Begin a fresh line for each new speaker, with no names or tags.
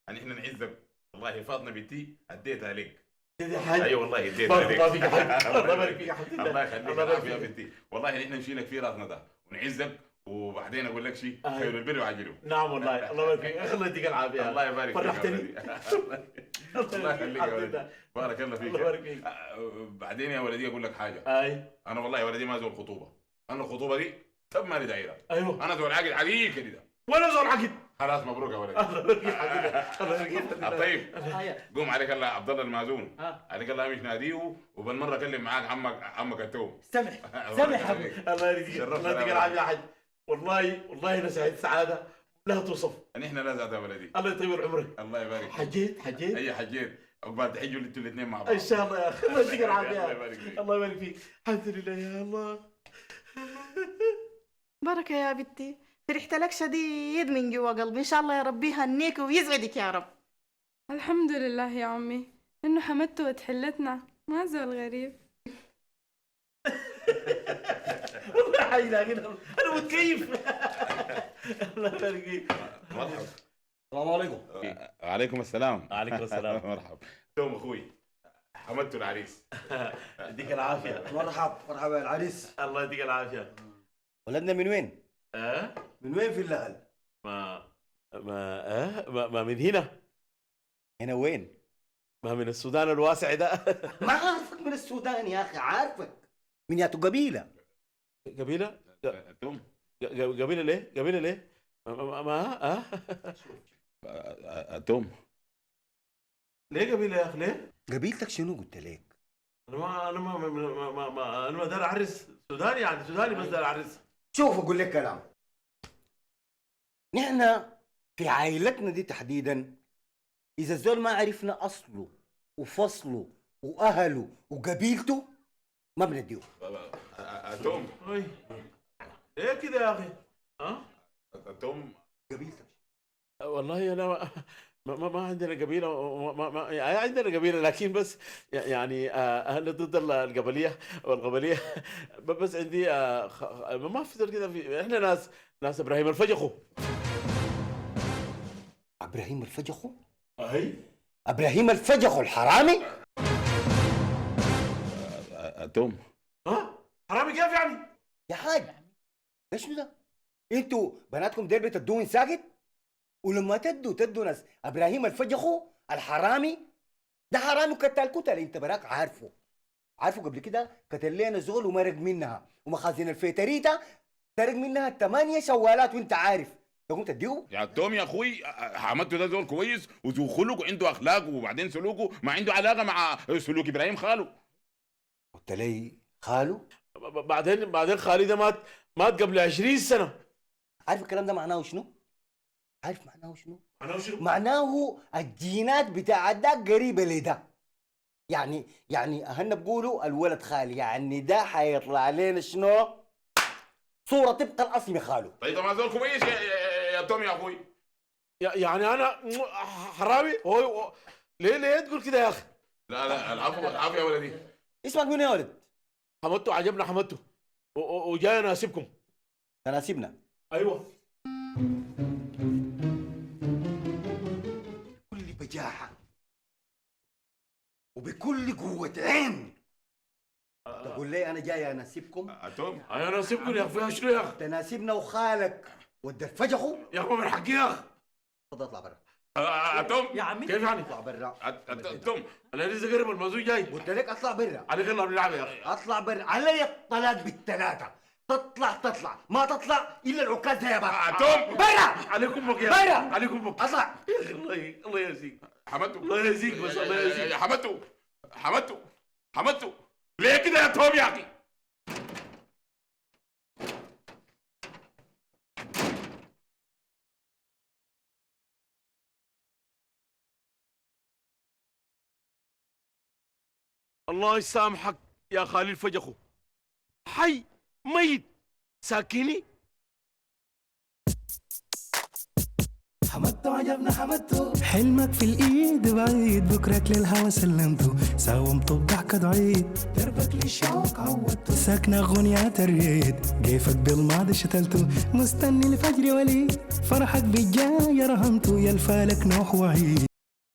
يعني احنا نعزك. والله فاضنا بنتي اديتها لك.
يا حاج
اي والله اديتها
بارك
لك.
الله فيك يا حاج. الله يبارك فيك يا حبيبي.
الله يخليك.
الله يبارك
العافيه يا
فيك.
بنتي. والله نحن نشيلك في راسنا ده ونعزك. وبعدين اقول لك شيء، خير البر وعجله.
نعم والله. الله يبارك فيك. الله يديك العافيه.
الله يبارك فيك يا
فرحتني.
ولدي. الله يخليك يا ولدي. بارك الله فيك.
الله يبارك فيك.
بعدين يا ولدي اقول لك حاجه.
اي
انا والله يا ولدي ما زول خطوبه. انا الخطوبه دي تم مالي دايره.
ايوه
انا زول عاقل حقيقي كده.
وانا زول عقد.
خلاص مبروك يا ولدي.
الله يبارك فيك حبيبي. الله يبارك فيك.
طيب
هيا
قوم عليك الله عبد الله المازون.
ها
عليك الله مش ناديه وبالمره اكلم معاك عمك التوم.
سمح سمح حبيبي.
الله يرزقك.
شرفتنا
الله يديك
يا
العافيه يا حاج. والله انا سعيد سعاده لا توصف.
نحن لا زاد يا ولدي.
الله يطول عمرك.
الله يبارك فيك.
حجيت
اي حجيت عقبال تحجوا انتوا الاثنين مع بعض.
ان شاء الله يا اخي. الله يديك
الله
العافيه.
يبارك فيك.
الله يبارك فيك. الحمد لله يا الله.
بركة يا بنتي، فرحت لك شديد من جوا قلبي. إن شاء الله يا ربي يهنيك ويسعدك يا رب.
الحمد لله يا عمي إنه حمدته وتحلتنا، ما زال غريب.
والله حي لا غنى. انا متكيف. الله يبارك فيك.
مرحبا.
السلام عليكم.
وعليكم السلام.
عليكم السلام.
مرحبا. توم اخوي حمدته العريس.
يديك العافيه.
مرحبا يا العريس.
الله يديك العافيه.
ولدنا من وين؟
اه
من وين في اللهل؟
ما من هنا.
هنا وين؟
ما من السودان الواسع ده.
ما عارفك من السودان يا اخي، عارفك من ياتو قبيله.
قبيله
توم
قبيله ليه؟ قبيله ليه؟
توم
ليه قبيله يا اخي ليه؟
قبيلتك شنو قلت لك؟
انا ما دار اعرس سوداني، يعني سوداني بس دار اعرس.
شوف اقول لك كلام. نحن في عائلتنا دي تحديدا اذا الزول ما عرفنا اصله وفصله واهله وقبيلته ما بنديه.
توم
اي ليه كده يا اخي؟ ها؟
توم
قبيلتك
والله انا ما عندنا قبيله. يعني عندنا قبيله لكن بس يعني انا ضد القبليه والقبليه. بس عندي ما افتكر كده في احنا ناس ابراهيم الفجخو.
ابراهيم الفجخو؟
اي
ابراهيم الفجخو الحرامي؟
توم
ها حرامي كيف يعني؟
يا حاج ده شنو ده؟ انتوا بناتكم ديل بتدوين ساكت؟ ولما تدوا ناس ابراهيم الفجخو الحرامي ده حرامي قتال كتل. انت براك عارفه قبل كده قتل لنا زول ومرق منها، ومخازن الفيتريتا سرق منها 8 شوالات وانت عارف. تقوم تديه؟
يا توم يا اخوي حمدته ده زول كويس وذو خلق وعنده اخلاق وبعدين سلوكه ما عنده علاقه مع سلوك ابراهيم خاله.
قلت لي خاله؟
بعدين خالي ده مات قبل 20 سنه.
عارف الكلام ده معناه شنو؟ عارف معناه شنو؟
انا وشو؟
معناه الجينات بتاعت ده قريبه لده. يعني اهلنا بيقولوا الولد خالي، يعني ده حيطلع علينا شنو؟ صوره طبق الاصل خاله.
طيب ما زول كويس يا توم يا اخوي.
يعني انا حرامي؟ هو ليه تقول كده يا اخي؟
لا العفو يا ولدي.
اسمك منو يا ولد؟
حمدته عجبنا حمدته وجاي اناسبكم.
تناسبنا
ايوه.
بكل بجاحه وبكل قوه عين تقول لي انا جاي اناسبكم؟
توم
انا اناسبكم يا اخي فيها شنو يا اخي؟
تناسبنا وخالك ود الفجخو.
يا اخي من حقي يا اخي.
تفضل اطلع برا.
توم
يا عمي
كيف يعني؟
اطلع برا.
توم
انا لسه قرب الموضوع جاي.
قلت لك اطلع برا.
عليك الله باللعبه يا اخي.
اطلع برا علي الطلاق بالثلاثه. تطلع ما تطلع الا العكاز ده يا بابا.
توم
برا
عليكم بك يا
برا.
اخي. عليكم بك.
اطلع.
يا اخي الله يهزيك.
حمدته
الله يهزيك بس الله يهزيك.
يا حمدته ليه كده يا توم يا اخي؟
الله يسامحك يا خالي الفجخو. حي ميت ساكني.
حمدته عجبنا حمدته، حلمك في الايد بعيد، بكرك للهوى سلمته، ساومته بضحكة عيد، دربك للشوق عودته، ساكنة غنيات الريد، كيفك بالماضي شتلته، مستني الفجر وليد، فرحك بالجاي رهمته، يا الفالك نوح وعيد.